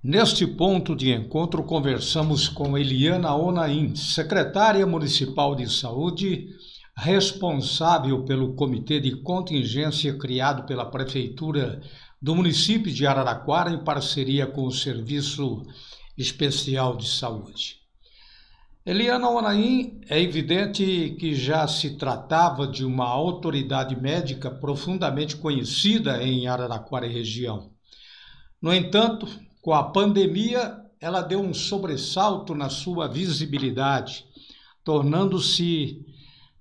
Neste ponto de encontro, conversamos com Eliana Onaim, secretária municipal de saúde, responsável pelo comitê de contingência criado pela Prefeitura do município de Araraquara em parceria com o Serviço Especial de Saúde. Eliana Onaim, é evidente que já se tratava de uma autoridade médica profundamente conhecida em Araraquara e região. No entanto, com a pandemia, ela deu um sobressalto na sua visibilidade, tornando-se,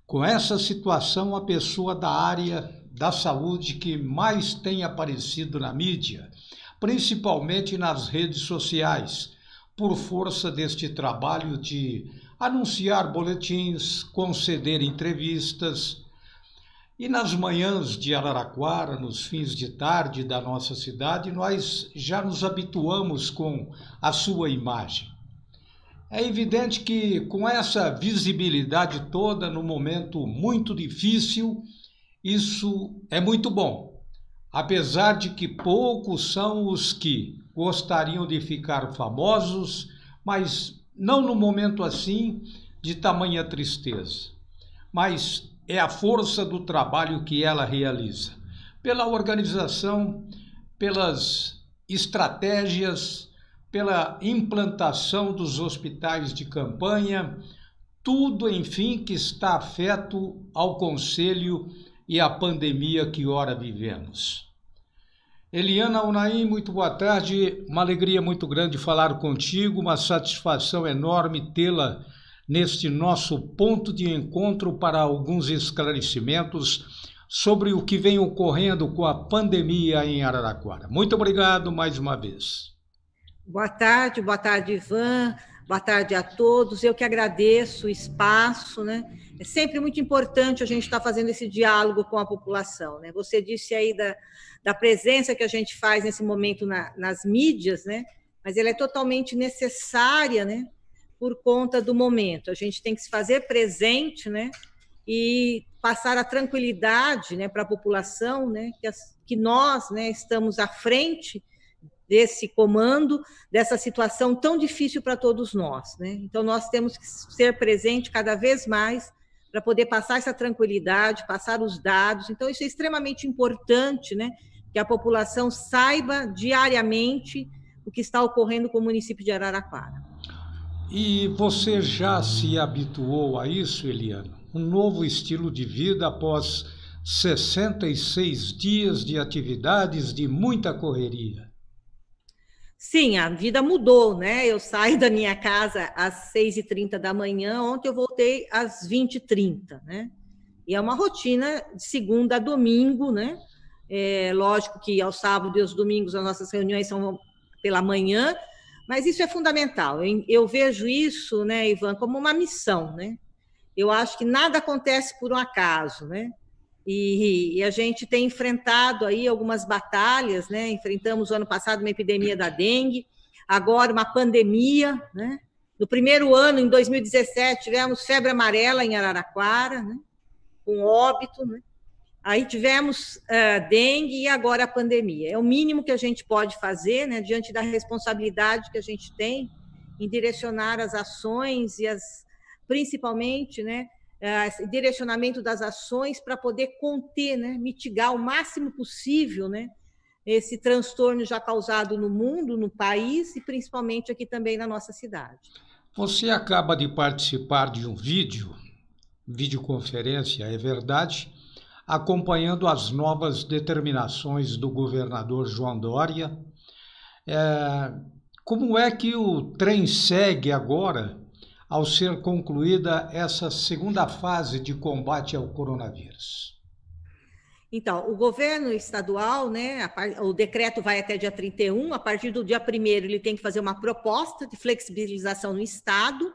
com essa situação, a pessoa da área da saúde que mais tem aparecido na mídia, principalmente nas redes sociais, por força deste trabalho de anunciar boletins, conceder entrevistas. E nas manhãs de Araraquara, nos fins de tarde da nossa cidade, nós já nos habituamos com a sua imagem. É evidente que com essa visibilidade toda, num momento muito difícil, isso é muito bom. Apesar de que poucos são os que gostariam de ficar famosos, mas não no momento assim de tamanha tristeza. Mas é a força do trabalho que ela realiza, pela organização, pelas estratégias, pela implantação dos hospitais de campanha, tudo, enfim, que está afeto ao conselho e à pandemia que ora vivemos. Eliana Onaim, muito boa tarde, uma alegria muito grande falar contigo, uma satisfação enorme tê-la neste nosso ponto de encontro para alguns esclarecimentos sobre o que vem ocorrendo com a pandemia em Araraquara. Muito obrigado mais uma vez. Boa tarde, Ivan, boa tarde a todos. Eu que agradeço o espaço, né? É sempre muito importante a gente estar fazendo esse diálogo com a população, né? Você disse aí da presença que a gente faz nesse momento nas mídias, né? Mas ela é totalmente necessária, né? Por conta do momento. A gente tem que se fazer presente, né? E passar a tranquilidade, né, para a população, né? Que nós, né, estamos à frente desse comando, dessa situação tão difícil para todos nós, né? Então, nós temos que ser presente cada vez mais para poder passar essa tranquilidade, passar os dados. Então, isso é extremamente importante, né? Que a população saiba diariamente o que está ocorrendo com o município de Araraquara. E você já se habituou a isso, Eliana? Um novo estilo de vida após 66 dias de atividades, de muita correria. Sim, a vida mudou, né? Eu saio da minha casa às 6h30 da manhã, ontem eu voltei às 20h30, né? E é uma rotina de segunda a domingo, né? Lógico que aos sábados e aos domingos as nossas reuniões são pela manhã, mas isso é fundamental. Eu vejo isso, né, Ivan, como uma missão, né? Eu acho que nada acontece por um acaso, né? E a gente tem enfrentado aí algumas batalhas, né? Enfrentamos o ano passado uma epidemia da dengue, agora uma pandemia, né? No primeiro ano, em 2017, tivemos febre amarela em Araraquara, né? Com óbito, né? Aí tivemos dengue e agora a pandemia. É o mínimo que a gente pode fazer, né, diante da responsabilidade que a gente tem em direcionar as ações e principalmente, né, direcionamento das ações para poder conter, né, mitigar o máximo possível, né, esse transtorno já causado no mundo, no país e principalmente aqui também na nossa cidade. Você acaba de participar de um videoconferência, é verdade? Acompanhando as novas determinações do governador João Dória. Como é que o trem segue agora, ao ser concluída essa segunda fase de combate ao coronavírus? Então, o governo estadual, né, o decreto vai até dia 31, a partir do dia 1º ele tem que fazer uma proposta de flexibilização no estado,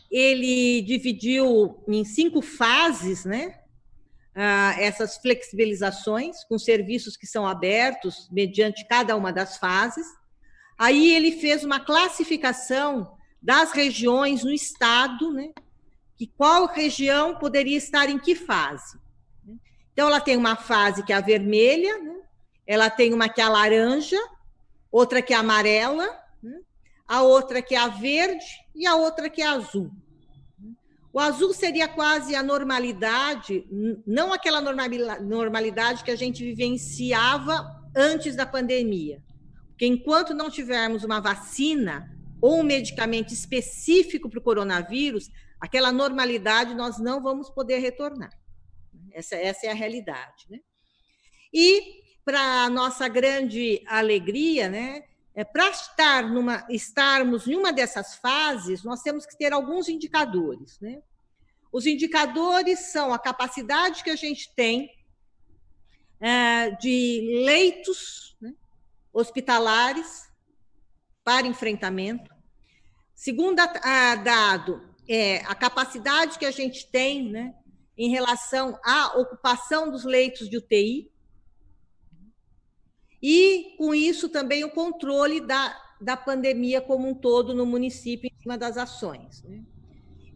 ele dividiu em 5 fases, né, essas flexibilizações com serviços que são abertos mediante cada uma das fases. Aí ele fez uma classificação das regiões no estado, né? Que qual região poderia estar em que fase. Então, ela tem uma fase que é a vermelha, né? Ela tem uma que é a laranja, outra que é a amarela a outra que é a verde e a outra que é a azul. O azul seria quase a normalidade, não aquela normalidade que a gente vivenciava antes da pandemia. Porque enquanto não tivermos uma vacina ou um medicamento específico para o coronavírus, aquela normalidade nós não vamos poder retornar. Essa é a realidade, né? E, para nossa grande alegria, né, para estarmos em uma dessas fases, nós temos que ter alguns indicadores, né? Os indicadores são a capacidade que a gente tem de leitos, né, hospitalares para enfrentamento. Segundo dado, a capacidade que a gente tem, né, em relação à ocupação dos leitos de UTI, e, com isso, também o controle da pandemia como um todo no município, em cima das ações, né?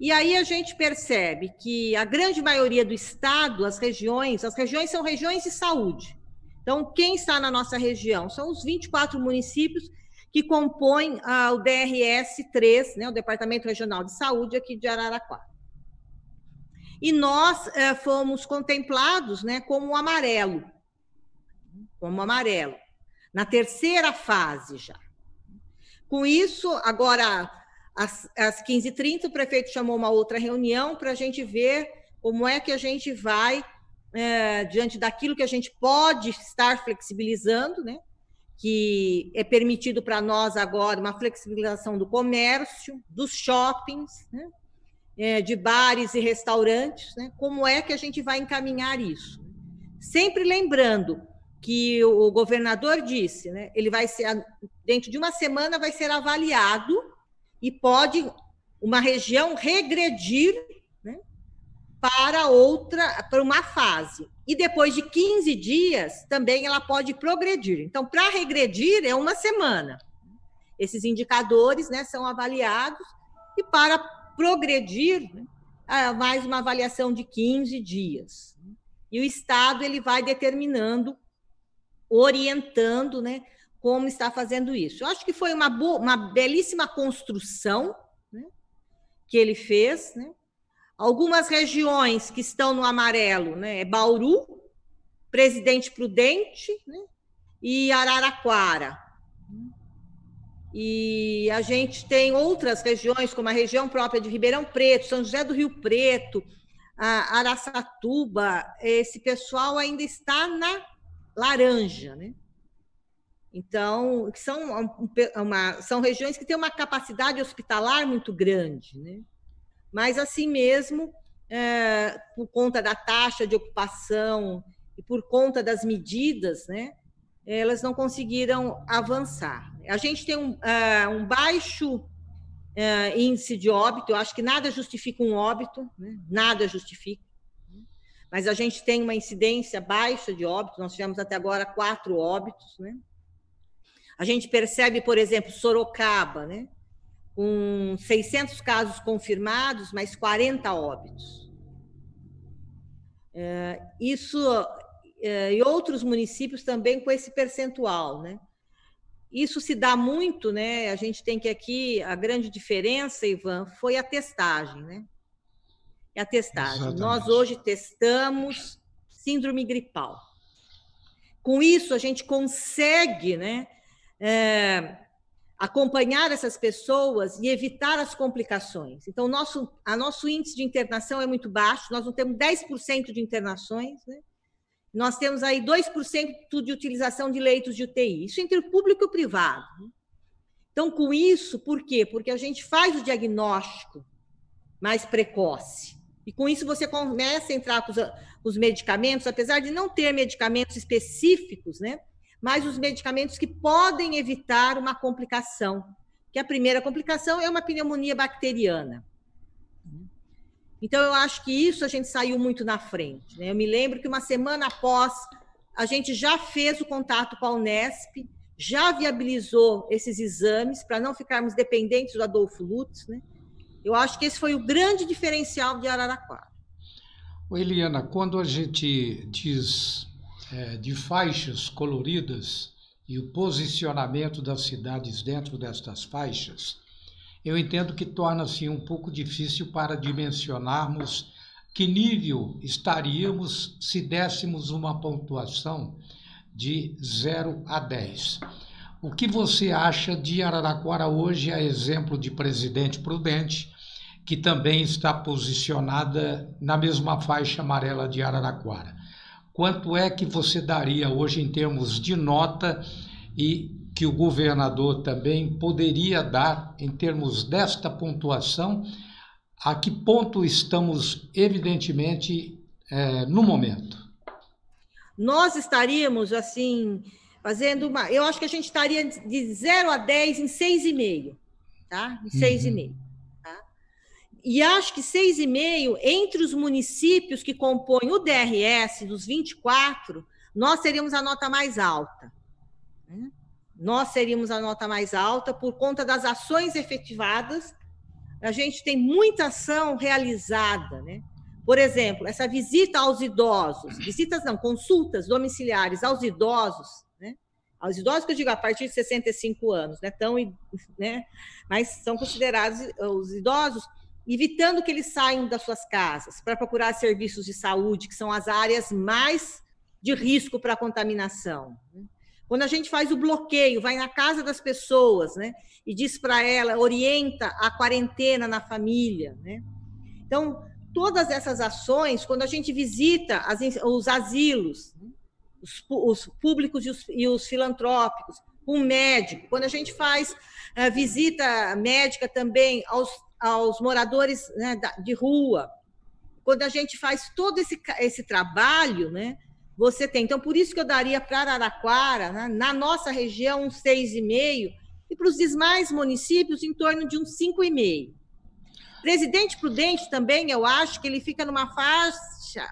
E aí a gente percebe que a grande maioria do estado, as regiões são regiões de saúde. Então, quem está na nossa região? São os 24 municípios que compõem o DRS-3, né, o Departamento Regional de Saúde aqui de Araraquara. E nós fomos contemplados, né, como amarelo, na terceira fase já. Com isso, agora, às 15h30, o prefeito chamou uma outra reunião para a gente ver como é que a gente vai, diante daquilo que a gente pode estar flexibilizando, né, que é permitido para nós agora uma flexibilização do comércio, dos shoppings, né, de bares e restaurantes, né, como é que a gente vai encaminhar isso. Sempre lembrando que o governador disse, né, ele vai ser, dentro de uma semana, vai ser avaliado e pode uma região regredir, né, para uma fase. E depois de 15 dias, também ela pode progredir. Então, para regredir, é uma semana. Esses indicadores, né, são avaliados, e para progredir, né, mais uma avaliação de 15 dias. E o Estado ele vai determinando, orientando, né, como está fazendo isso. Eu acho que foi uma belíssima construção, né, que ele fez, né? Algumas regiões que estão no amarelo, né, Bauru, Presidente Prudente, né, e Araraquara. E a gente tem outras regiões, como a região própria de Ribeirão Preto, São José do Rio Preto, Araçatuba. Esse pessoal ainda está na laranja, né? Então, são regiões que têm uma capacidade hospitalar muito grande, né? Mas, assim mesmo, por conta da taxa de ocupação e por conta das medidas, né, elas não conseguiram avançar. A gente tem um baixo índice de óbito, eu acho que nada justifica um óbito, né? Nada justifica. Mas a gente tem uma incidência baixa de óbitos, nós tivemos até agora 4 óbitos, né? A gente percebe, por exemplo, Sorocaba, né, com 600 casos confirmados, mas 40 óbitos. E outros municípios também com esse percentual, né? Isso se dá muito, né? A gente tem que aqui, a grande diferença, Ivan, foi a testagem, né? A testagem. Exatamente. Nós hoje testamos síndrome gripal. Com isso, a gente consegue, né, acompanhar essas pessoas e evitar as complicações. Então, nosso índice de internação é muito baixo, nós não temos 10% de internações, né? Nós temos aí 2% de utilização de leitos de UTI, isso entre o público e o privado. Então, com isso, por quê? Porque a gente faz o diagnóstico mais precoce. E com isso você começa a entrar com os medicamentos, apesar de não ter medicamentos específicos, né? Mas os medicamentos que podem evitar uma complicação, que a primeira complicação é uma pneumonia bacteriana. Então, eu acho que isso a gente saiu muito na frente, né? Eu me lembro que uma semana após, a gente já fez o contato com a Unesp, já viabilizou esses exames para não ficarmos dependentes do Adolfo Lutz, né? Eu acho que esse foi o grande diferencial de Araraquara. Eliana, quando a gente diz de faixas coloridas, e o posicionamento das cidades dentro destas faixas, eu entendo que torna-se um pouco difícil para dimensionarmos que nível estaríamos se dessemos uma pontuação de 0 a 10. O que você acha de Araraquara hoje, a exemplo de Presidente Prudente, que também está posicionada na mesma faixa amarela de Araraquara? Quanto é que você daria hoje em termos de nota e que o governador também poderia dar em termos desta pontuação? A que ponto estamos, evidentemente, no momento? Nós estaríamos, assim, fazendo uma... Eu acho que a gente estaria de 0 a 10 em 6,5, tá? Em 6,5. Tá? E acho que 6,5, entre os municípios que compõem o DRS, dos 24, nós seríamos a nota mais alta. Né? Nós seríamos a nota mais alta por conta das ações efetivadas. A gente tem muita ação realizada, né? Por exemplo, essa visita aos idosos, visitas não, consultas domiciliares aos idosos, né? Aos idosos que eu digo a partir de 65 anos, né? Né? Mas são considerados os idosos, evitando que eles saiam das suas casas para procurar serviços de saúde, que são as áreas mais de risco para a contaminação. Quando a gente faz o bloqueio, vai na casa das pessoas, né? E diz para ela, orienta a quarentena na família, né? Então, todas essas ações, quando a gente visita os asilos, os públicos e os filantrópicos, um médico, quando a gente faz visita médica também aos moradores, né, de rua, quando a gente faz todo esse trabalho, né, você tem. Então, por isso que eu daria para Araraquara, né, na nossa região, um 6,5, e para os demais municípios, em torno de um 5,5. Presidente Prudente também, eu acho que ele fica numa faixa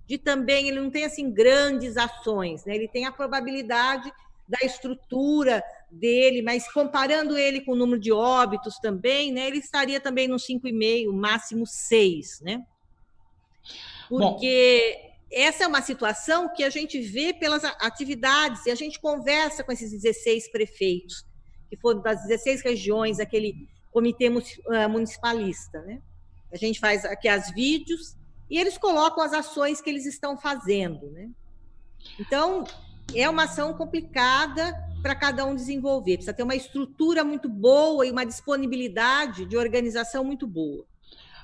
de também, ele não tem assim grandes ações, né? Ele tem a probabilidade da estrutura dele, mas comparando ele com o número de óbitos também, né? Ele estaria também no 5,5, máximo 6, né? Porque essa é uma situação que a gente vê pelas atividades, e a gente conversa com esses 16 prefeitos, que foram das 16 regiões, aquele comitê municipalista, né? A gente faz aqui as vídeos e eles colocam as ações que eles estão fazendo, né? Então, é uma ação complicada para cada um desenvolver. Precisa ter uma estrutura muito boa e uma disponibilidade de organização muito boa.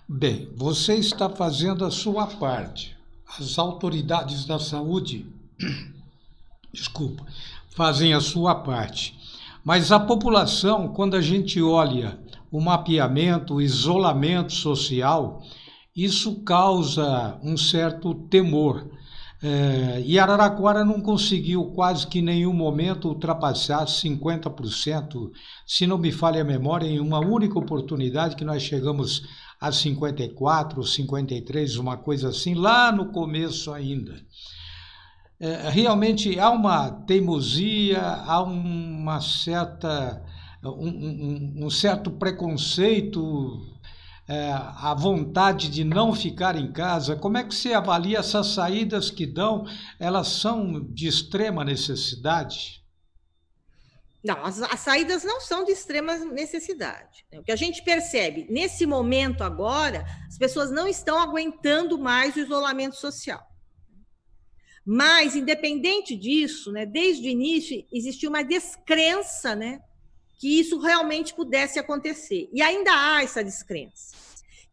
Bem, você está fazendo a sua parte. As autoridades da saúde, fazem a sua parte. Mas a população, quando a gente olha o mapeamento, o isolamento social, isso causa um certo temor. E Araraquara não conseguiu quase que em nenhum momento ultrapassar 50%, se não me falha a memória, em uma única oportunidade que nós chegamos a 54%, 53%, uma coisa assim, lá no começo ainda. Realmente há uma teimosia, há uma certa... um certo preconceito, a vontade de não ficar em casa. Como é que você avalia essas saídas que dão? Elas são de extrema necessidade? Não, as saídas não são de extrema necessidade. O que a gente percebe, nesse momento agora, as pessoas não estão aguentando mais o isolamento social. Mas, independente disso, né, desde o início, existia uma descrença, né, que isso realmente pudesse acontecer. E ainda há essa descrença.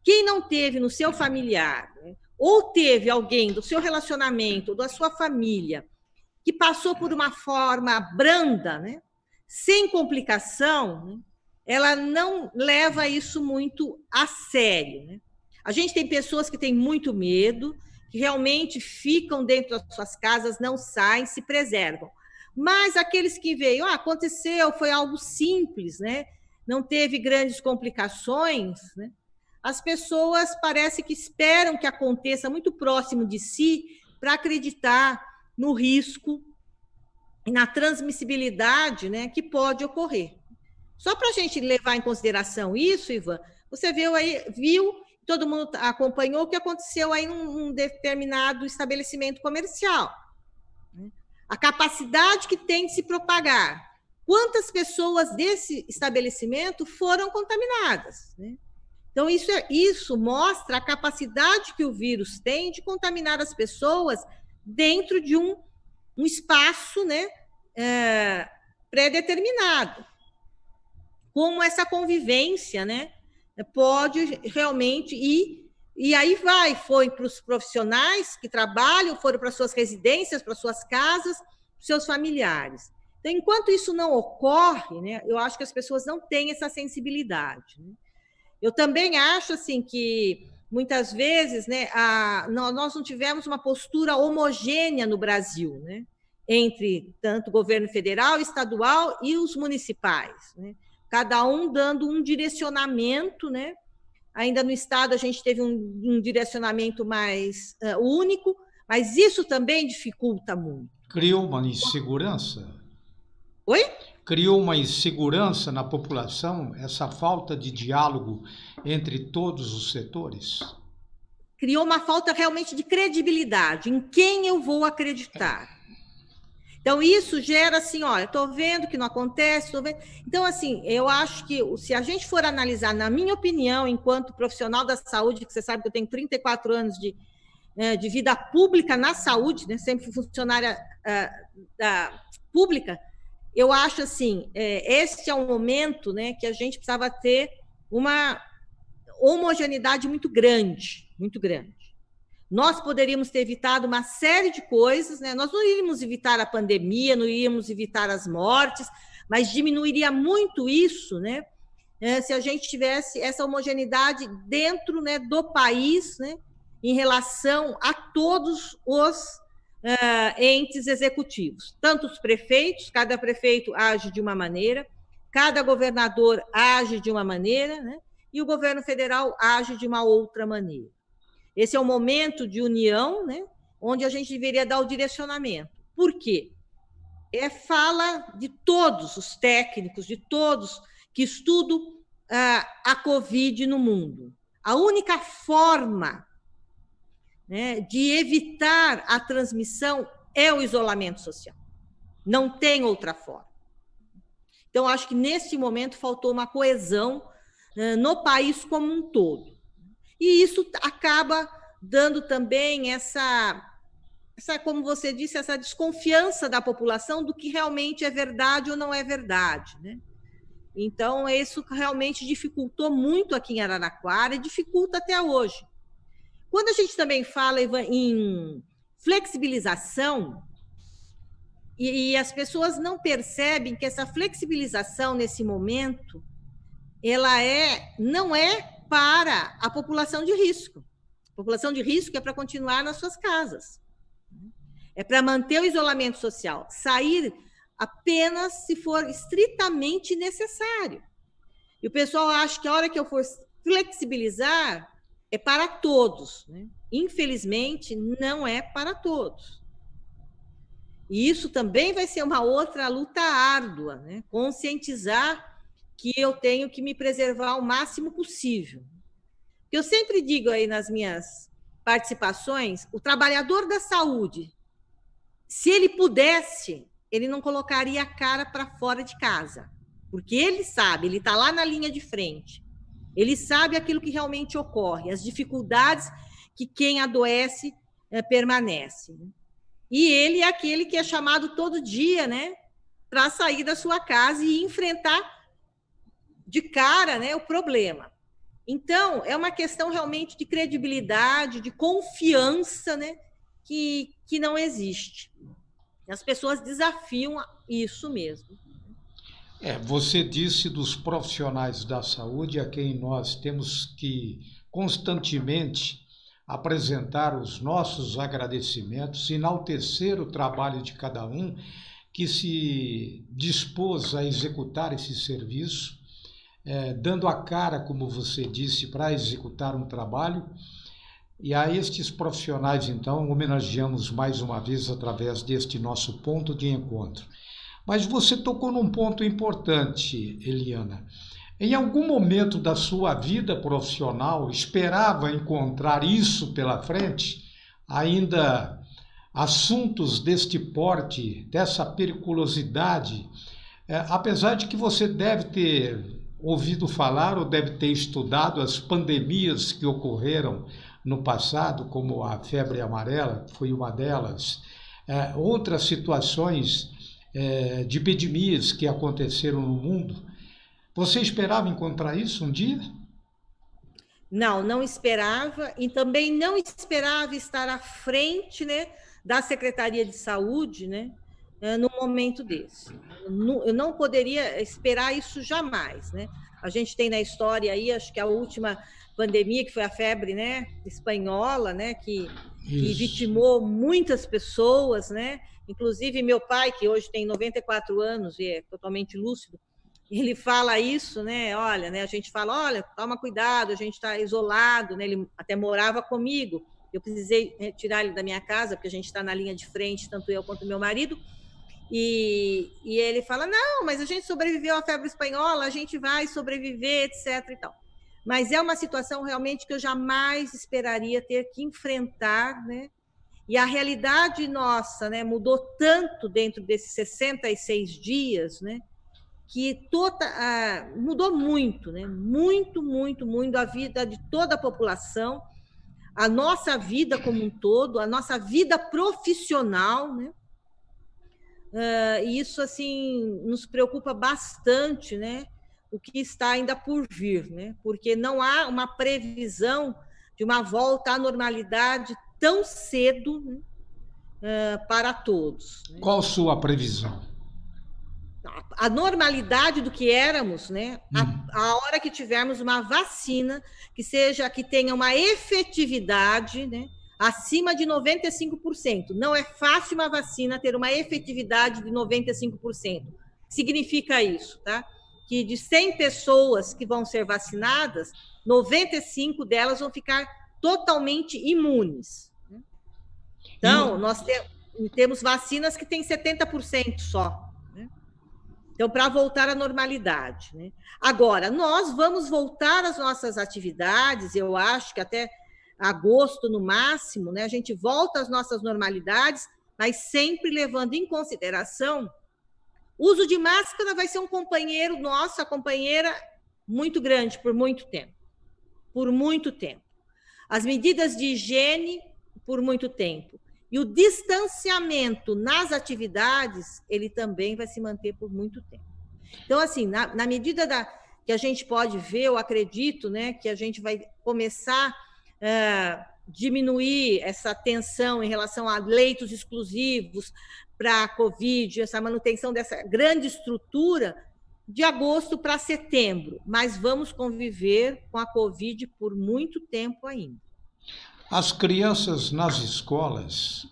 Quem não teve no seu familiar, né, ou teve alguém do seu relacionamento, ou da sua família, que passou por uma forma branda, né, sem complicação, né, ela não leva isso muito a sério. Né? A gente tem pessoas que têm muito medo, que realmente ficam dentro das suas casas, não saem, se preservam. Mas aqueles que veio, aconteceu, foi algo simples, né? Não teve grandes complicações, né? As pessoas parece que esperam que aconteça muito próximo de si para acreditar no risco e na transmissibilidade, né, que pode ocorrer. Só para a gente levar em consideração isso, Ivan, você viu, todo mundo acompanhou o que aconteceu aí num determinado estabelecimento comercial. a capacidade que tem de se propagar, quantas pessoas desse estabelecimento foram contaminadas, né? Então, isso mostra a capacidade que o vírus tem de contaminar as pessoas dentro de um espaço, né, pré-determinado. Como essa convivência, né, pode realmente ir. E aí foi para os profissionais que trabalham, foram para suas residências, para suas casas, para seus familiares. Então, enquanto isso não ocorre, né, eu acho que as pessoas não têm essa sensibilidade, né? Eu também acho assim que muitas vezes, né, nós não tivemos uma postura homogênea no Brasil, né, entre tanto o governo federal, estadual e os municipais, né? Cada um dando um direcionamento, né? Ainda no estado a gente teve um direcionamento mais único, mas isso também dificulta muito. Criou uma insegurança? Oi? Criou uma insegurança na população, essa falta de diálogo entre todos os setores? Criou uma falta realmente de credibilidade, em quem eu vou acreditar. Então, isso gera assim, olha, estou vendo que não acontece, estou vendo. Então, assim, eu acho que se a gente for analisar, na minha opinião, enquanto profissional da saúde, que você sabe que eu tenho 34 anos de vida pública na saúde, né, sempre fui funcionária pública, eu acho assim, este é um momento, né, que a gente precisava ter uma homogeneidade muito grande, muito grande. Nós poderíamos ter evitado uma série de coisas, né? Nós não iríamos evitar a pandemia, não iríamos evitar as mortes, mas diminuiria muito isso, né? Se a gente tivesse essa homogeneidade dentro, né, do país, né, em relação a todos os entes executivos, tanto os prefeitos, cada prefeito age de uma maneira, cada governador age de uma maneira, né? E o governo federal age de uma outra maneira. Esse é um momento de união, né? Onde a gente deveria dar o direcionamento. Por quê? Fala de todos os técnicos, de todos que estudam a Covid no mundo. A única forma, né, de evitar a transmissão é o isolamento social. Não tem outra forma. Então, acho que nesse momento faltou uma coesão no país como um todo. E isso acaba dando também essa, como você disse, essa desconfiança da população do que realmente é verdade ou não é verdade, né? Então, isso realmente dificultou muito aqui em Araraquara e dificulta até hoje. Quando a gente também fala em flexibilização, e as pessoas não percebem que essa flexibilização nesse momento, ela não é para a população de risco. A população de risco é para continuar nas suas casas. É para manter o isolamento social. Sair apenas se for estritamente necessário. E o pessoal acha que a hora que eu for flexibilizar é para todos, né? Infelizmente, não é para todos. E isso também vai ser uma outra luta árdua, né? Conscientizar que eu tenho que me preservar o máximo possível. Eu sempre digo aí nas minhas participações, o trabalhador da saúde, se ele pudesse, ele não colocaria a cara para fora de casa, porque ele sabe, ele está lá na linha de frente, ele sabe aquilo que realmente ocorre, as dificuldades que quem adoece permanece. E ele é aquele que é chamado todo dia, né, para sair da sua casa e enfrentar de cara, né, o problema. Então, é uma questão realmente de credibilidade, de confiança, né, que não existe. As pessoas desafiam isso mesmo. Você disse dos profissionais da saúde a quem nós temos que constantemente apresentar os nossos agradecimentos, enaltecer o trabalho de cada um que se dispôs a executar esse serviço, dando a cara, como você disse, para executar um trabalho. E a estes profissionais, então, homenageamos mais uma vez através deste nosso ponto de encontro. Mas você tocou num ponto importante, Eliana. Em algum momento da sua vida profissional, esperava encontrar isso pela frente, ainda assuntos deste porte, dessa periculosidade, apesar de que você deve ter ouvido falar ou deve ter estudado as pandemias que ocorreram no passado, como a febre amarela, foi uma delas, outras situações de epidemias que aconteceram no mundo. Você esperava encontrar isso um dia? Não, não esperava, e também não esperava estar à frente, né, da Secretaria de Saúde, né, num momento desse. Eu não poderia esperar isso jamais, né? A gente tem na história aí, acho que a última pandemia, que foi a febre, né, espanhola, né, que vitimou muitas pessoas, né? Inclusive meu pai, que hoje tem 94 anos e é totalmente lúcido, ele fala isso, né? Olha, né? A gente fala, olha, toma cuidado, a gente está isolado, né? Ele até morava comigo. Eu precisei tirar ele da minha casa, porque a gente está na linha de frente, tanto eu quanto meu marido. E ele fala, não, mas a gente sobreviveu à febre espanhola, a gente vai sobreviver, etc. e tal. Mas é uma situação realmente que eu jamais esperaria ter que enfrentar, né? E a realidade nossa, né, mudou tanto dentro desses 66 dias, né? Que mudou muito, né? Muito, muito, muito a vida de toda a população, a nossa vida como um todo, a nossa vida profissional, né? E isso, assim, nos preocupa bastante, né? O que está ainda por vir, né? Porque não há uma previsão de uma volta à normalidade tão cedo, né? Para todos. Né? Qual sua previsão? A normalidade do que éramos, né? A hora que tivermos uma vacina que tenha uma efetividade, né? Acima de 95%. Não é fácil uma vacina ter uma efetividade de 95%. Significa isso, tá? Que de 100 pessoas que vão ser vacinadas, 95 delas vão ficar totalmente imunes. Então, nós temos vacinas que têm 70% só. Então, para voltar à normalidade. Né? Agora, nós vamos voltar às nossas atividades, eu acho que até agosto, no máximo, né? A gente volta às nossas normalidades, mas sempre levando em consideração o uso de máscara vai ser um companheiro, nossa companheira, muito grande, por muito tempo. Por muito tempo. As medidas de higiene, por muito tempo. E o distanciamento nas atividades, ele também vai se manter por muito tempo. Então, assim, na medida que a gente pode ver, eu acredito, né, que a gente vai começar a diminuir essa tensão em relação a leitos exclusivos para a Covid, essa manutenção dessa grande estrutura de agosto para setembro. Mas vamos conviver com a Covid por muito tempo ainda. As crianças nas escolas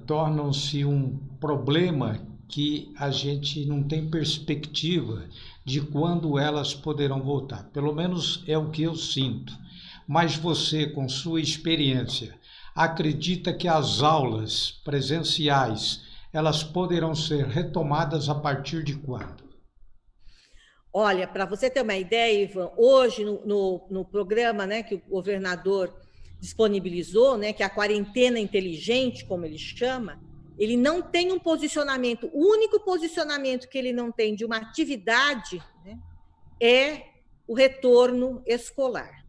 tornam-se um problema que a gente não tem perspectiva de quando elas poderão voltar. Pelo menos é o que eu sinto. Mas você, com sua experiência, acredita que as aulas presenciais elas poderão ser retomadas a partir de quando? Olha, para você ter uma ideia, Ivan, hoje no programa, né, que o governador disponibilizou, né, que é a quarentena inteligente, como ele chama, ele não tem um posicionamento, o único posicionamento que ele não tem de uma atividade, né, é o retorno escolar.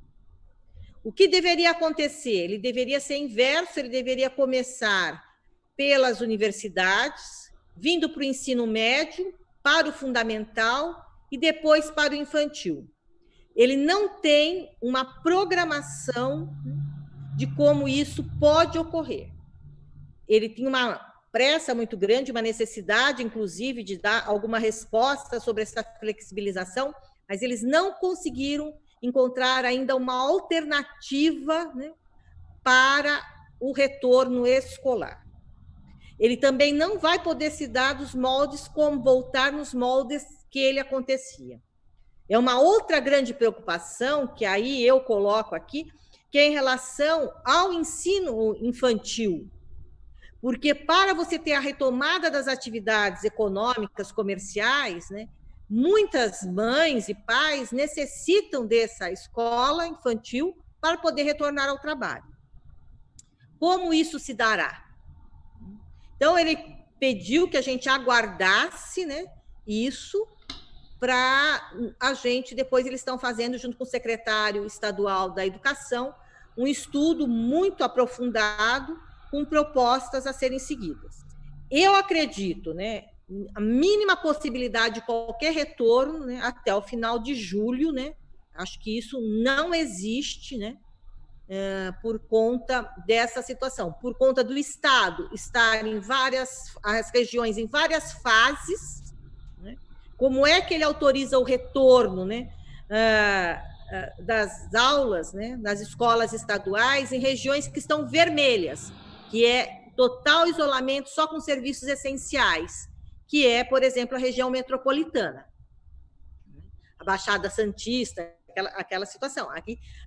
O que deveria acontecer? Ele deveria ser inverso, ele deveria começar pelas universidades, vindo para o ensino médio, para o fundamental e depois para o infantil. Ele não tem uma programação de como isso pode ocorrer. Ele tem uma pressa muito grande, uma necessidade, inclusive, de dar alguma resposta sobre essa flexibilização, mas eles não conseguiram encontrar ainda uma alternativa, né, para o retorno escolar. Ele também não vai poder se dar dos moldes como voltar nos moldes que ele acontecia. É uma outra grande preocupação, que aí eu coloco aqui, que é em relação ao ensino infantil. Porque para você ter a retomada das atividades econômicas, comerciais, né, muitas mães e pais necessitam dessa escola infantil para poder retornar ao trabalho. Como isso se dará? Então, ele pediu que a gente aguardasse, né, isso para a gente, depois eles estão fazendo, junto com o secretário estadual da Educação, um estudo muito aprofundado com propostas a serem seguidas. Eu acredito, né, a mínima possibilidade de qualquer retorno, né, até o final de julho, né, acho que isso não existe, né, por conta dessa situação, por conta do Estado estar em as regiões em várias fases, né, como é que ele autoriza o retorno, né, das aulas, né, nas escolas estaduais em regiões que estão vermelhas, que é total isolamento só com serviços essenciais, que é, por exemplo, a região metropolitana, a Baixada Santista, aquela situação.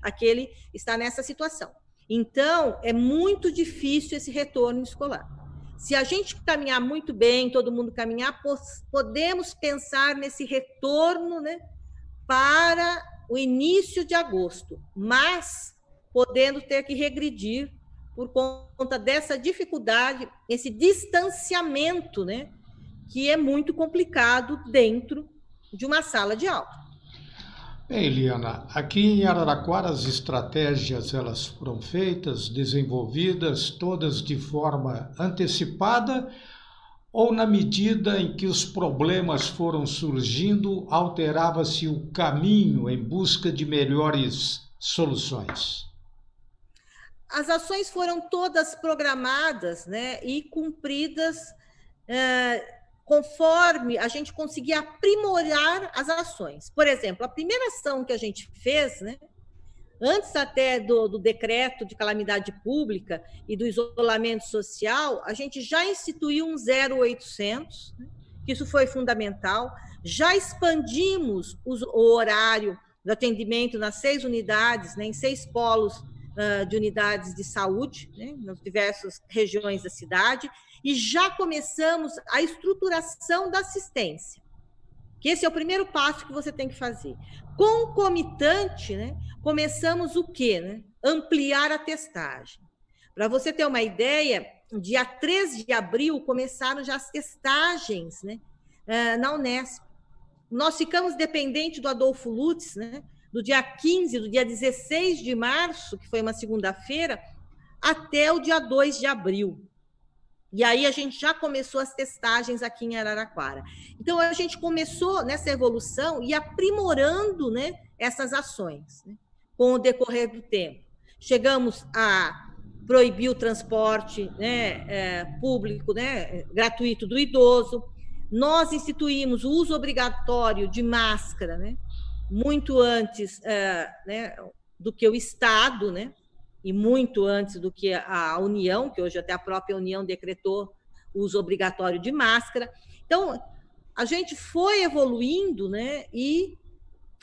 Aquele está nessa situação. Então, é muito difícil esse retorno escolar. Se a gente caminhar muito bem, todo mundo caminhar, podemos pensar nesse retorno, né, para o início de agosto, mas podendo ter que regredir por conta dessa dificuldade, esse distanciamento, né, que é muito complicado dentro de uma sala de aula. Bem, Eliana, aqui em Araraquara as estratégias elas foram feitas, desenvolvidas, todas de forma antecipada, ou na medida em que os problemas foram surgindo, alterava-se o caminho em busca de melhores soluções? As ações foram todas programadas, né, e cumpridas conforme a gente conseguia aprimorar as ações. Por exemplo, a primeira ação que a gente fez, né, antes até do decreto de calamidade pública e do isolamento social, a gente já instituiu um 0800, né, que isso foi fundamental, já expandimos o horário do atendimento nas 6 unidades, né, em 6 polos de unidades de saúde, né, nas diversas regiões da cidade, e já começamos a estruturação da assistência, que esse é o primeiro passo que você tem que fazer. Concomitante, né, começamos o quê? Né? Ampliar a testagem. Para você ter uma ideia, dia 3 de abril começaram já as testagens, né, na Unesp. Nós ficamos dependentes do Adolfo Lutz, né, do dia 15, do dia 16 de março, que foi uma segunda-feira, até o dia 2 de abril. E aí a gente já começou as testagens aqui em Araraquara. Então, a gente começou nessa evolução e aprimorando, né, essas ações, né, com o decorrer do tempo. Chegamos a proibir o transporte, né, público, né, gratuito do idoso. Nós instituímos o uso obrigatório de máscara, né, muito antes né, do que o Estado, né, e muito antes do que a União, que hoje até a própria União decretou o uso obrigatório de máscara. Então, a gente foi evoluindo, né, e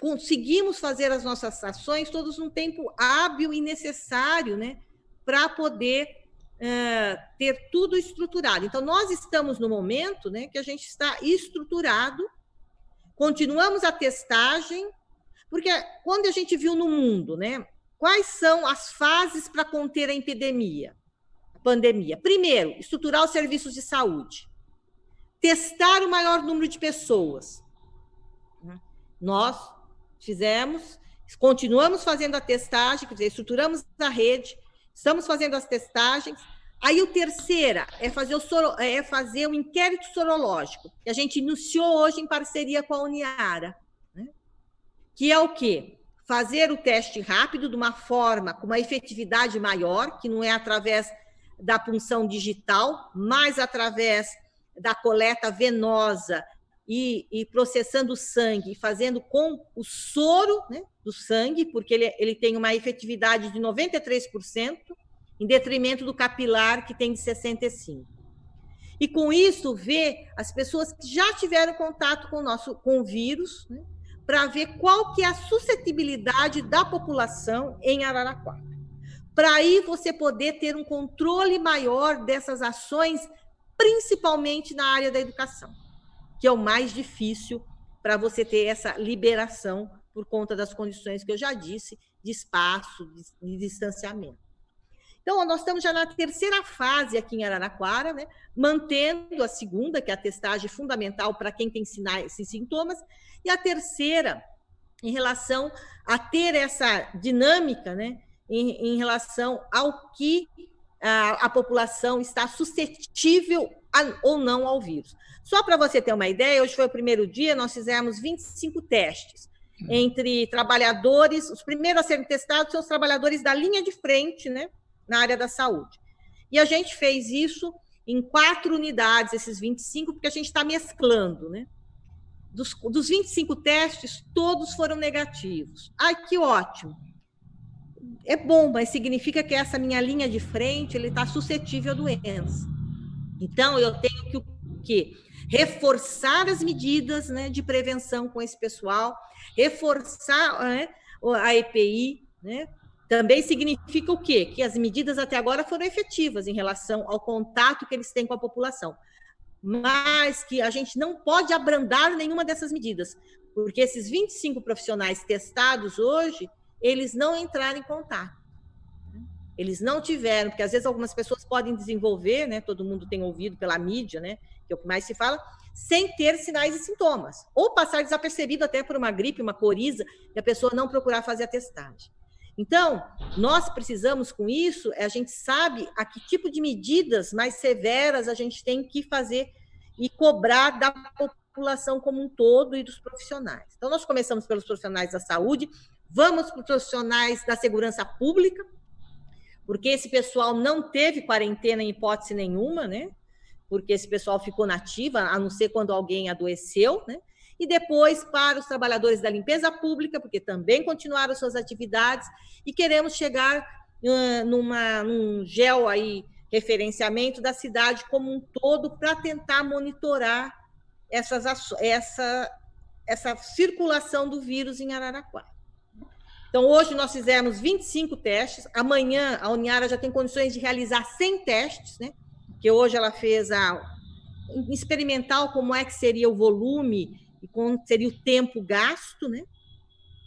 conseguimos fazer as nossas ações todos num tempo hábil e necessário, né, para poder ter tudo estruturado. Então, nós estamos no momento, né, que a gente está estruturado, continuamos a testagem, porque quando a gente viu no mundo, né, quais são as fases para conter a epidemia, a pandemia? Primeiro, estruturar os serviços de saúde. Testar o maior número de pessoas. Nós continuamos fazendo a testagem, quer dizer, estruturamos a rede, estamos fazendo as testagens. Aí o terceira é fazer o inquérito sorológico, que a gente iniciou hoje em parceria com a Uniara, né? Que é o quê? Fazer o teste rápido de uma forma com uma efetividade maior, que não é através da punção digital, mas através da coleta venosa e processando o sangue, e fazendo com o soro, né, do sangue, porque ele tem uma efetividade de 93%, em detrimento do capilar, que tem de 65%. E com isso, ver as pessoas que já tiveram contato com o vírus, né, para ver qual que é a suscetibilidade da população em Araraquara. Para aí você poder ter um controle maior dessas ações, principalmente na área da educação, que é o mais difícil para você ter essa liberação por conta das condições que eu já disse, de espaço, de distanciamento. Então, nós estamos já na terceira fase aqui em Araraquara, né? Mantendo a segunda, que é a testagem fundamental para quem tem sinais e sintomas, e a terceira, em relação a ter essa dinâmica, né? Em relação ao que a população está suscetível ou não ao vírus. Só para você ter uma ideia, hoje foi o primeiro dia, nós fizemos 25 testes entre trabalhadores, os primeiros a serem testados são os trabalhadores da linha de frente, né, na área da saúde. E a gente fez isso em 4 unidades, esses 25, porque a gente está mesclando, né? Dos 25 testes, todos foram negativos. Ai, que ótimo! É bom, mas significa que essa minha linha de frente ele está suscetível à doença. Então, eu tenho que reforçar as medidas, né, de prevenção com esse pessoal, reforçar, né, a EPI, né? Também significa o quê? Que as medidas até agora foram efetivas em relação ao contato que eles têm com a população, mas que a gente não pode abrandar nenhuma dessas medidas, porque esses 25 profissionais testados hoje, eles não entraram em contato. Eles não tiveram, porque às vezes algumas pessoas podem desenvolver, né? Todo mundo tem ouvido pela mídia, né? Que é o que mais se fala, sem ter sinais e sintomas, ou passar desapercebido até por uma gripe, uma coriza, e a pessoa não procurar fazer a testagem. Então, nós precisamos com isso, a gente sabe a que tipo de medidas mais severas a gente tem que fazer e cobrar da população como um todo e dos profissionais. Então, nós começamos pelos profissionais da saúde, vamos para os profissionais da segurança pública, porque esse pessoal não teve quarentena em hipótese nenhuma, né? Porque esse pessoal ficou nativa, a não ser quando alguém adoeceu, né? E depois para os trabalhadores da limpeza pública, porque também continuaram suas atividades, e queremos chegar num gel aí, referenciamento da cidade como um todo, para tentar monitorar essa circulação do vírus em Araraquara. Então, hoje nós fizemos 25 testes, amanhã a Uniara já tem condições de realizar 100 testes, né? Que hoje ela fez experimental como é que seria o volume e como seria o tempo gasto, né?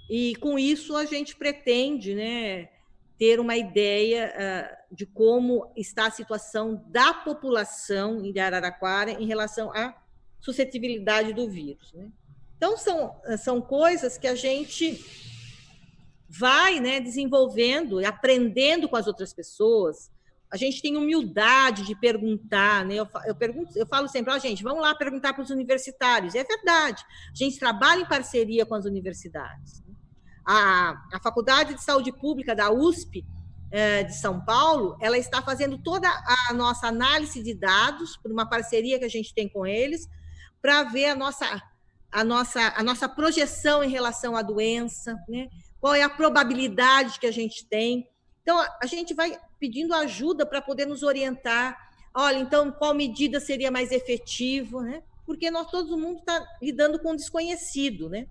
E com isso a gente pretende, né, ter uma ideia de como está a situação da população de Araraquara em relação à suscetibilidade do vírus, né? Então, são coisas que a gente vai, né, desenvolvendo e aprendendo com as outras pessoas. A gente tem humildade de perguntar, né? Eu falo sempre, gente, vamos lá perguntar para os universitários. E é verdade, a gente trabalha em parceria com as universidades. A Faculdade de Saúde Pública da USP de São Paulo, ela está fazendo toda a nossa análise de dados, por uma parceria que a gente tem com eles, para ver a nossa projeção em relação à doença, né? Qual é a probabilidade que a gente tem. Então, a gente vai pedindo ajuda para poder nos orientar. Olha, então, qual medida seria mais efetiva, né? Porque todo mundo está lidando com o desconhecido, né?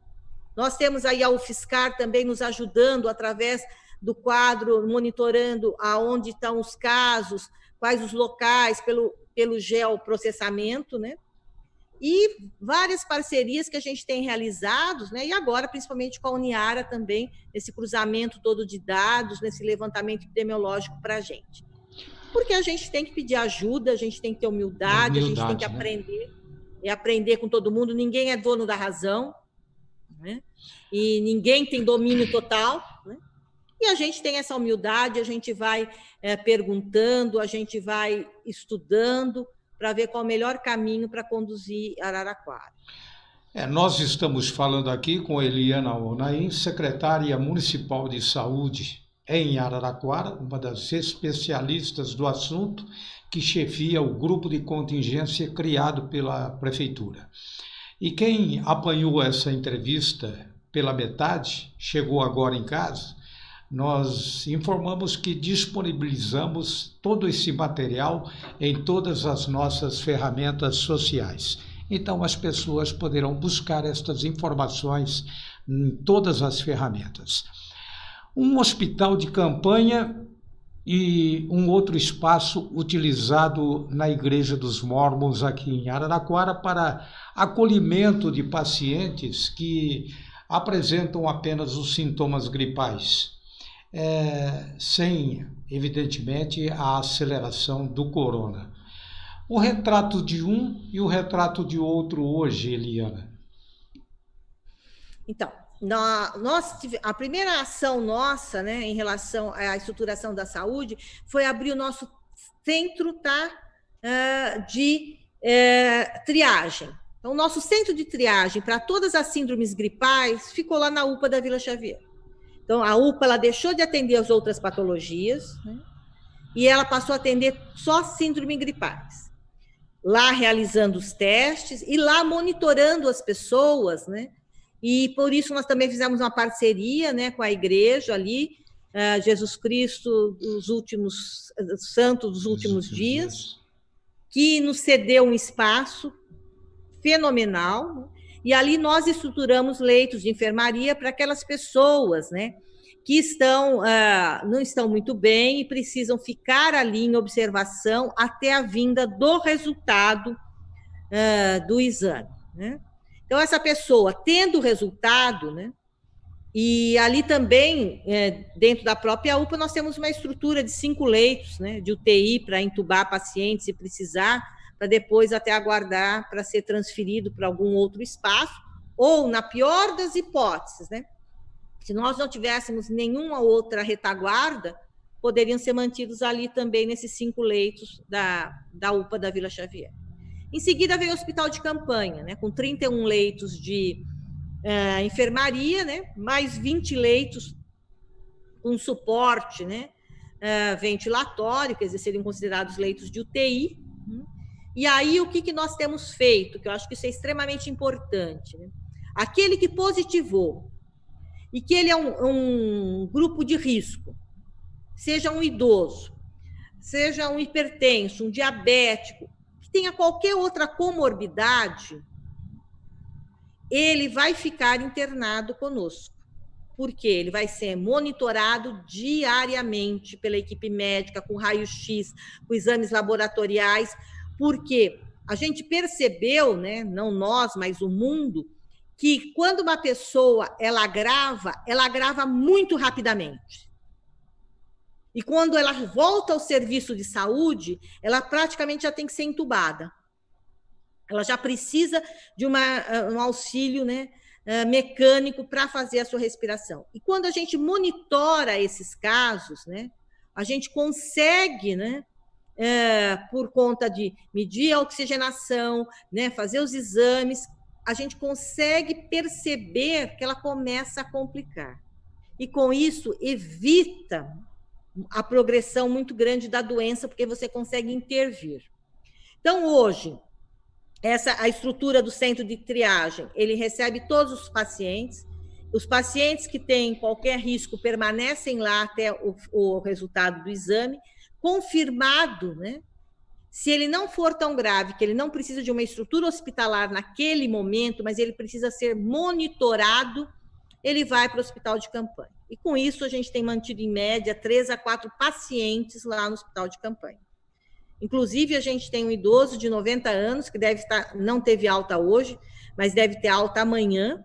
Nós temos aí a UFSCar também nos ajudando através do quadro, monitorando aonde estão os casos, quais os locais, pelo geoprocessamento, né? E várias parcerias que a gente tem realizados, né? E agora, principalmente com a Uniara também, nesse cruzamento todo de dados, nesse levantamento epidemiológico para a gente. Porque a gente tem que pedir ajuda, a gente tem que ter humildade, a gente tem que aprender, né? Aprender com todo mundo, ninguém é dono da razão, né? E ninguém tem domínio total, né? E a gente tem essa humildade, a gente vai perguntando, a gente vai estudando, para ver qual é o melhor caminho para conduzir Araraquara. Nós estamos falando aqui com Eliana Onaim, secretária municipal de saúde em Araraquara, uma das especialistas do assunto, que chefia o grupo de contingência criado pela prefeitura. E quem apanhou essa entrevista pela metade, chegou agora em casa, nós informamos que disponibilizamos todo esse material em todas as nossas ferramentas sociais. Então, as pessoas poderão buscar estas informações em todas as ferramentas. Um hospital de campanha e um outro espaço utilizado na Igreja dos Mórmons aqui em Araraquara para acolhimento de pacientes que apresentam apenas os sintomas gripais. sem, evidentemente, a aceleração do corona. O retrato de um e o retrato de outro hoje, Eliana. Então, a primeira ação nossa, né, em relação à estruturação da saúde, foi abrir o nosso centro, de triagem. Então, o nosso centro de triagem para todas as síndromes gripais ficou lá na UPA da Vila Xavier. Então, a UPA ela deixou de atender as outras patologias, né, e ela passou a atender só síndromes gripais. Lá realizando os testes e lá monitorando as pessoas, né? E por isso nós também fizemos uma parceria, né, com a igreja ali, Jesus Cristo, os últimos santos dos últimos dias, que nos cedeu um espaço fenomenal, né? E ali nós estruturamos leitos de enfermaria para aquelas pessoas, né, que não estão muito bem e precisam ficar ali em observação até a vinda do resultado do exame, né? Então, essa pessoa, tendo o resultado, né, e ali também, dentro da própria UPA, nós temos uma estrutura de 5 leitos, né, de UTI para entubar pacientes se precisar, para depois até aguardar para ser transferido para algum outro espaço, ou, na pior das hipóteses, né, se nós não tivéssemos nenhuma outra retaguarda, poderiam ser mantidos ali também nesses 5 leitos da UPA da Vila Xavier. Em seguida veio o hospital de campanha, né, com 31 leitos de enfermaria, né, mais 20 leitos com suporte, né, ventilatório, quer dizer, seriam considerados leitos de UTI. E aí, o que nós temos feito, que eu acho que isso é extremamente importante, né? Aquele que positivou e que ele é um grupo de risco, seja um idoso, seja um hipertenso, um diabético, que tenha qualquer outra comorbidade, ele vai ficar internado conosco, porque ele vai ser monitorado diariamente pela equipe médica, com raio-x, com exames laboratoriais, porque a gente percebeu, né, não nós, mas o mundo, que quando uma pessoa ela agrava muito rapidamente. E quando ela volta ao serviço de saúde, ela praticamente já tem que ser entubada. Ela já precisa de um auxílio, né, mecânico para fazer a sua respiração. E quando a gente monitora esses casos, né, a gente consegue, né, por conta de medir a oxigenação, né, fazer os exames, a gente consegue perceber que ela começa a complicar. E com isso evita a progressão muito grande da doença, porque você consegue intervir. Então, hoje, a estrutura do centro de triagem, ele recebe todos os pacientes que têm qualquer risco permanecem lá até o resultado do exame, confirmado, né? Se ele não for tão grave, que ele não precisa de uma estrutura hospitalar naquele momento, mas ele precisa ser monitorado, ele vai para o hospital de campanha. E com isso a gente tem mantido em média 3 a 4 pacientes lá no hospital de campanha. Inclusive, a gente tem um idoso de 90 anos, que não teve alta hoje, mas deve ter alta amanhã,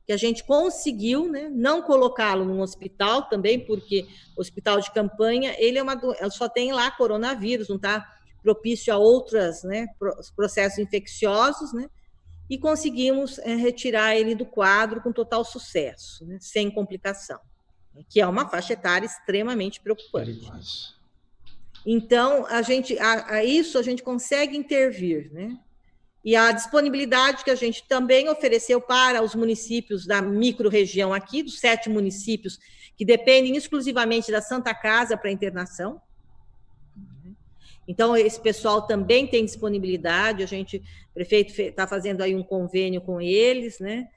que a gente conseguiu, né, não colocá-lo num hospital também, porque o hospital de campanha, ele só tem lá coronavírus, não está propício a outros, né, processos infecciosos, né, e conseguimos retirar ele do quadro com total sucesso, né, sem complicação, que é uma faixa etária extremamente preocupante. Então, isso a gente consegue intervir, né? E a disponibilidade que a gente também ofereceu para os municípios da micro-região aqui, dos 7 municípios, que dependem exclusivamente da Santa Casa para internação. Então, esse pessoal também tem disponibilidade, o prefeito está fazendo aí um convênio com eles, né?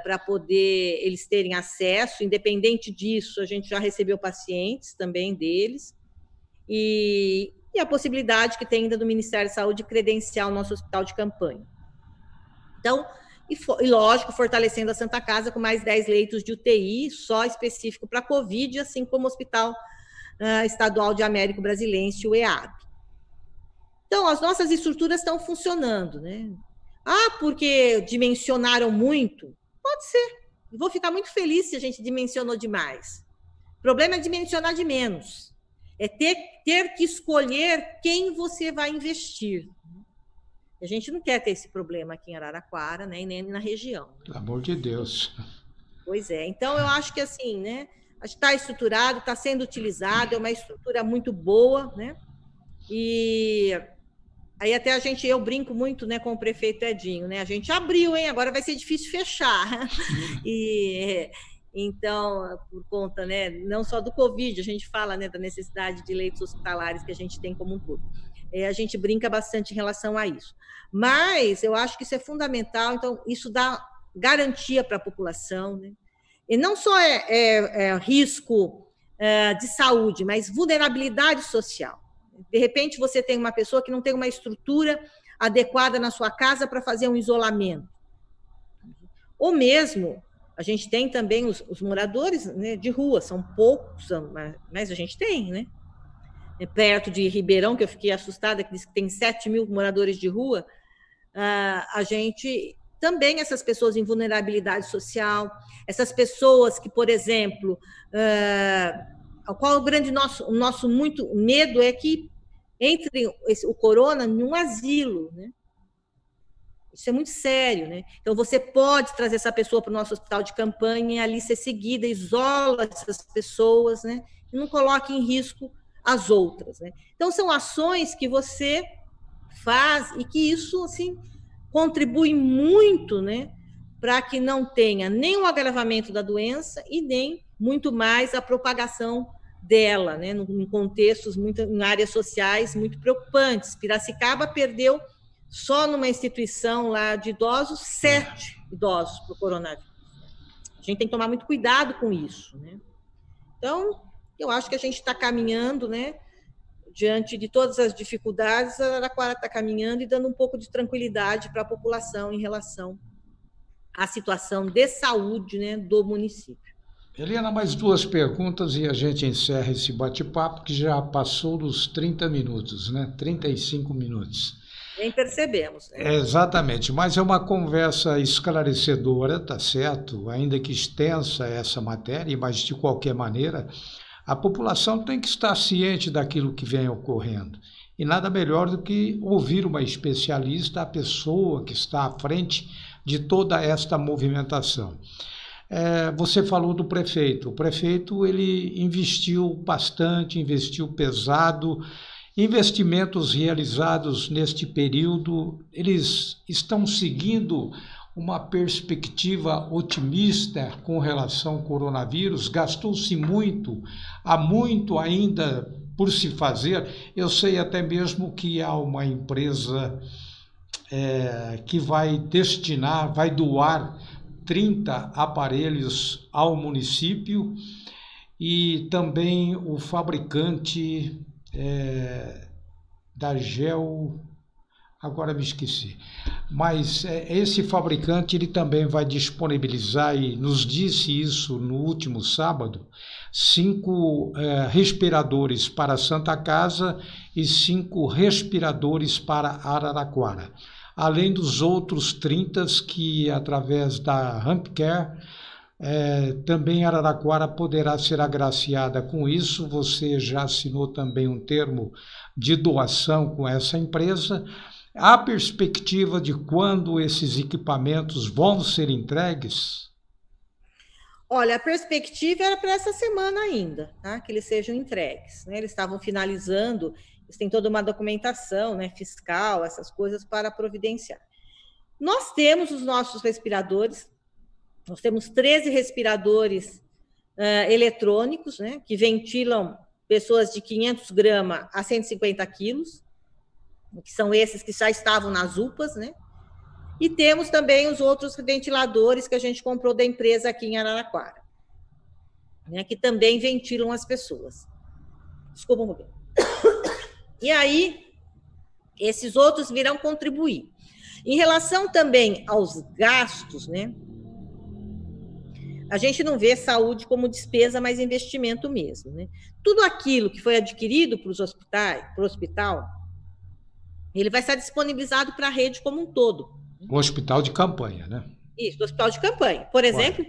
Para poder eles terem acesso. Independente disso, a gente já recebeu pacientes também deles. E a possibilidade que tem ainda do Ministério da Saúde de credenciar o nosso hospital de campanha. Então, e lógico, fortalecendo a Santa Casa com mais 10 leitos de UTI, só específico para Covid, assim como o Hospital Estadual de Américo Brasilense, o EAB. Então, as nossas estruturas estão funcionando, né? Porque dimensionaram muito? Pode ser. Vou ficar muito feliz se a gente dimensionou demais. O problema é dimensionar de menos. É ter que escolher quem você vai investir. A gente não quer ter esse problema aqui em Araraquara, né, e nem na região. Pelo amor de Deus. Pois é. Então, eu acho que assim, né, está estruturado, está sendo utilizado, é uma estrutura muito boa, né? E aí até eu brinco muito, né, com o prefeito Edinho, né? A gente abriu, hein? Agora vai ser difícil fechar. E então, por conta, né, não só do Covid, a gente fala, né, da necessidade de leitos hospitalares que a gente tem como um todo. A gente brinca bastante em relação a isso. Mas eu acho que isso é fundamental, então isso dá garantia para a população, né? E não só risco de saúde, mas vulnerabilidade social. De repente, você tem uma pessoa que não tem uma estrutura adequada na sua casa para fazer um isolamento. Ou mesmo, a gente tem também os moradores, né, de rua, são poucos, mas a gente tem, né? Perto de Ribeirão, que eu fiquei assustada, que diz que tem 7.000 moradores de rua, a gente também, essas pessoas em vulnerabilidade social, essas pessoas que, por exemplo, qual o nosso muito medo é que entre o corona num asilo, né? Isso é muito sério, né? Então, você pode trazer essa pessoa para o nosso hospital de campanha e ali ser seguida, isola essas pessoas, né? E não coloque em risco as outras, né? Então, são ações que você faz e que isso, assim, contribui muito, né, para que não tenha nem o agravamento da doença e nem muito mais a propagação dela, né, em contextos em áreas sociais muito preocupantes. Piracicaba perdeu só numa instituição lá de idosos 7 idosos para o coronavírus. A gente tem que tomar muito cuidado com isso, né? Então, eu acho que a gente está caminhando, né? Diante de todas as dificuldades, a Araraquara está caminhando e dando um pouco de tranquilidade para a população em relação à situação de saúde, né, do município. Helena, mais 2 perguntas e a gente encerra esse bate-papo, que já passou dos 30 minutos, né? 35 minutos. Nem percebemos. Né? Exatamente, mas é uma conversa esclarecedora, tá certo? Ainda que extensa essa matéria, mas de qualquer maneira, a população tem que estar ciente daquilo que vem ocorrendo. E nada melhor do que ouvir uma especialista, a pessoa que está à frente de toda esta movimentação. Você falou do prefeito. O prefeito ele investiu bastante, investiu pesado. Investimentos realizados neste período, eles estão seguindo uma perspectiva otimista com relação ao coronavírus. Gastou-se muito, há muito ainda por se fazer. Eu sei até mesmo que há uma empresa que vai doar 30 aparelhos ao município, e também o fabricante da Gel, agora me esqueci, mas esse fabricante ele também vai disponibilizar, e nos disse isso no último sábado, 5 respiradores para Santa Casa e 5 respiradores para Araraquara, além dos outros 30 que através da Rampcare também Araraquara poderá ser agraciada com isso. Você já assinou também um termo de doação com essa empresa. Há perspectiva de quando esses equipamentos vão ser entregues? Olha, a perspectiva era para essa semana ainda, tá? Que eles sejam entregues, né? Eles estavam finalizando, eles têm toda uma documentação, né, fiscal, essas coisas para providenciar. Nós temos os nossos respiradores. Nós temos 13 respiradores eletrônicos, né, que ventilam pessoas de 500 gramas a 150 quilos, que são esses que já estavam nas UPAs, né? E temos também os outros ventiladores que a gente comprou da empresa aqui em Araraquara, né, que também ventilam as pessoas. Desculpa um pouquinho. E aí, esses outros virão contribuir. Em relação também aos gastos, né? A gente não vê saúde como despesa, mas investimento mesmo, né? Tudo aquilo que foi adquirido para o hospital, ele vai ser disponibilizado para a rede como um todo. O hospital de campanha, né? Isso, o hospital de campanha. Por exemplo,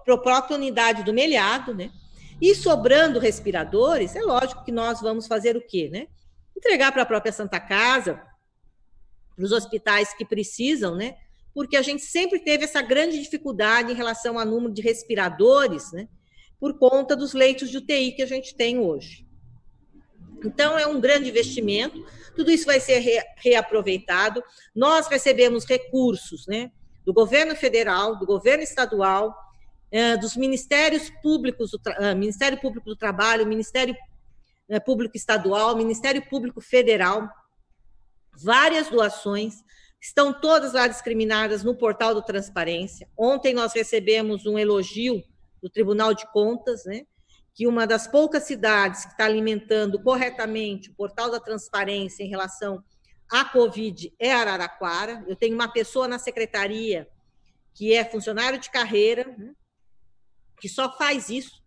para a própria unidade do Melhado, né? E sobrando respiradores, é lógico que nós vamos fazer o quê, né? Entregar para a própria Santa Casa, para os hospitais que precisam, né? Porque a gente sempre teve essa grande dificuldade em relação ao número de respiradores, né? Por conta dos leitos de UTI que a gente tem hoje. Então, é um grande investimento, tudo isso vai ser reaproveitado. Nós recebemos recursos, né? Do governo federal, do governo estadual, dos Ministérios Públicos, Ministério Público do Trabalho, Ministério Público Estadual, Ministério Público Federal, várias doações, estão todas lá discriminadas no portal do Transparência. Ontem nós recebemos um elogio do Tribunal de Contas, né, que uma das poucas cidades que está alimentando corretamente o portal da Transparência em relação à Covid é Araraquara. Eu tenho uma pessoa na secretaria que é funcionário de carreira, né, que só faz isso.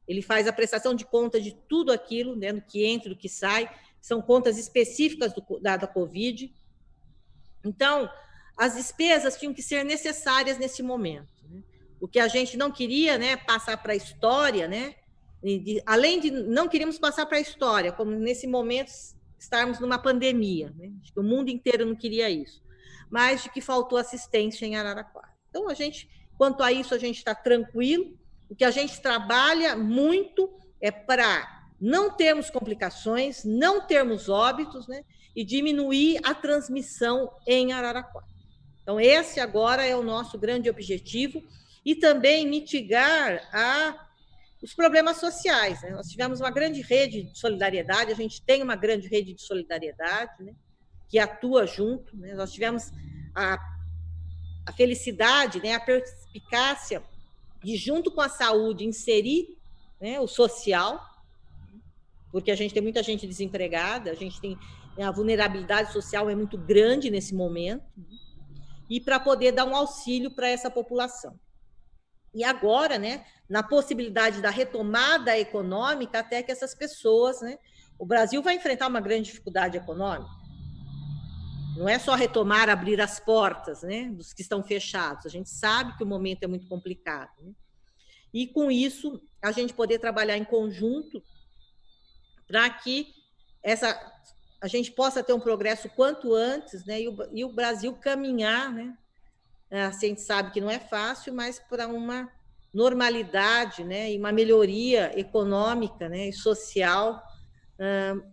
Ele faz a prestação de conta de tudo aquilo, né, do que entra, do que sai, são contas específicas da Covid. Então, as despesas tinham que ser necessárias nesse momento, né? O que a gente não queria, né, passar para a história, né? Além de não queríamos passar para a história, como nesse momento estarmos numa pandemia, né? Acho que o mundo inteiro não queria isso, mas de que faltou assistência em Araraquara. Então, quanto a isso, a gente está tranquilo. O que a gente trabalha muito é para não termos complicações, não termos óbitos, né, e diminuir a transmissão em Araraquara. Então, esse agora é o nosso grande objetivo, e também mitigar os problemas sociais, né? Nós tivemos uma grande rede de solidariedade, a gente tem uma grande rede de solidariedade, né, que atua junto, né? Nós tivemos a felicidade, né, a perspicácia de, junto com a saúde, inserir, né, o social, porque a gente tem muita gente desempregada, a vulnerabilidade social é muito grande nesse momento, e para poder dar um auxílio para essa população. E agora, né, na possibilidade da retomada econômica, até que essas pessoas, né, o Brasil vai enfrentar uma grande dificuldade econômica. Não é só retomar, abrir as portas, né, dos que estão fechados. A gente sabe que o momento é muito complicado, né? E com isso a gente poder trabalhar em conjunto para que a gente possa ter um progresso quanto antes, né, e o Brasil caminhar, né, a gente sabe que não é fácil, mas para uma normalidade, né, e uma melhoria econômica, né, e social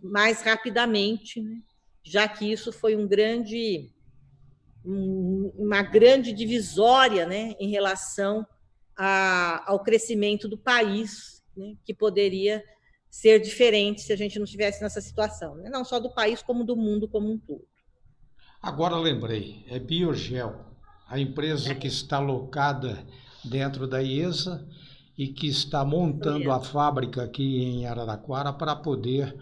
mais rapidamente, né, já que isso foi uma grande divisória, né, em relação ao crescimento do país, né, que poderia ser diferente se a gente não estivesse nessa situação, né? Não só do país, como do mundo como um todo. Agora lembrei, é Biogel, a empresa que está alocada dentro da IESA e que está montando a fábrica aqui em Araraquara para poder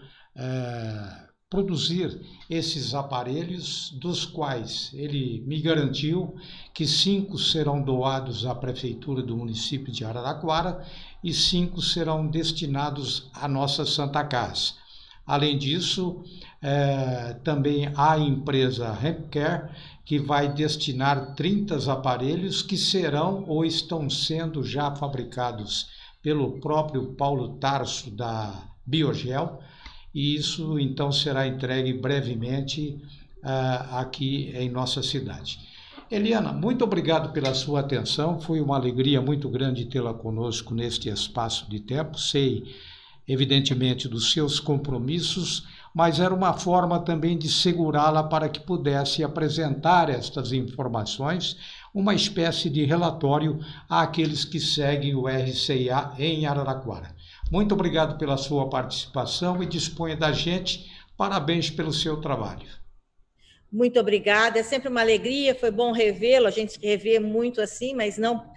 produzir esses aparelhos, dos quais ele me garantiu que 5 serão doados à prefeitura do município de Araraquara e 5 serão destinados à nossa Santa Casa. Além disso, também há a empresa Hempcare, que vai destinar 30 aparelhos que serão ou estão sendo já fabricados pelo próprio Paulo Tarso da Biogel, e isso então será entregue brevemente aqui em nossa cidade. Eliana, muito obrigado pela sua atenção, foi uma alegria muito grande tê-la conosco neste espaço de tempo. Sei, evidentemente, dos seus compromissos, mas era uma forma também de segurá-la para que pudesse apresentar estas informações, uma espécie de relatório àqueles que seguem o RCIA em Araraquara. Muito obrigado pela sua participação e disponha da gente. Parabéns pelo seu trabalho. Muito obrigada, é sempre uma alegria, foi bom revê-lo, a gente revê muito assim, mas não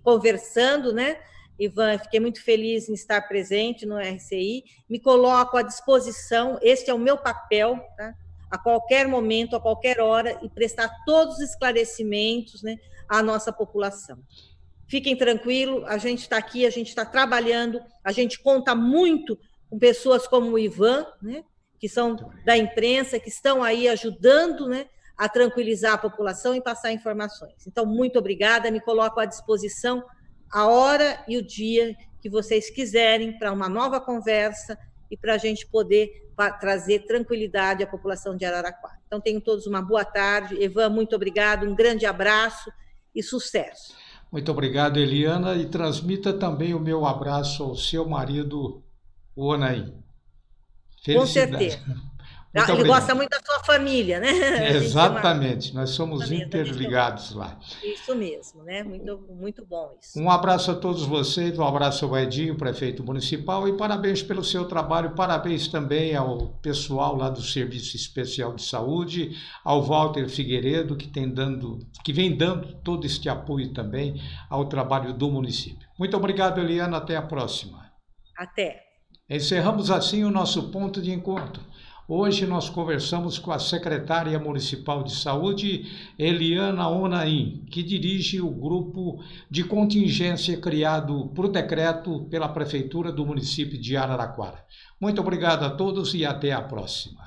conversando, né? Ivan, fiquei muito feliz em estar presente no RCI, me coloco à disposição, este é o meu papel, tá? A qualquer momento, a qualquer hora, e prestar todos os esclarecimentos, né, à nossa população. Fiquem tranquilos, a gente está aqui, a gente está trabalhando, a gente conta muito com pessoas como o Ivan, né, que são da imprensa, que estão aí ajudando, né, a tranquilizar a população e passar informações. Então, muito obrigada, me coloco à disposição a hora e o dia que vocês quiserem para uma nova conversa e para a gente poder trazer tranquilidade à população de Araraquara. Então, tenham todos uma boa tarde. Evan, muito obrigado, um grande abraço e sucesso. Muito obrigado, Eliana, e transmita também o meu abraço ao seu marido, o Onaí. Com certeza. Ele gosta muito da sua família, né? Exatamente, nós somos interligados lá. Isso mesmo, né? Muito bom isso. Um abraço a todos vocês, um abraço ao Edinho, prefeito municipal, e parabéns pelo seu trabalho, parabéns também ao pessoal lá do Serviço Especial de Saúde, ao Walter Figueiredo, que vem dando todo este apoio também ao trabalho do município. Muito obrigado, Eliana, até a próxima. Até. Encerramos assim o nosso ponto de encontro. Hoje nós conversamos com a secretária municipal de saúde, Eliana Onaim, que dirige o grupo de contingência criado por decreto pela Prefeitura do município de Araraquara. Muito obrigado a todos e até a próxima.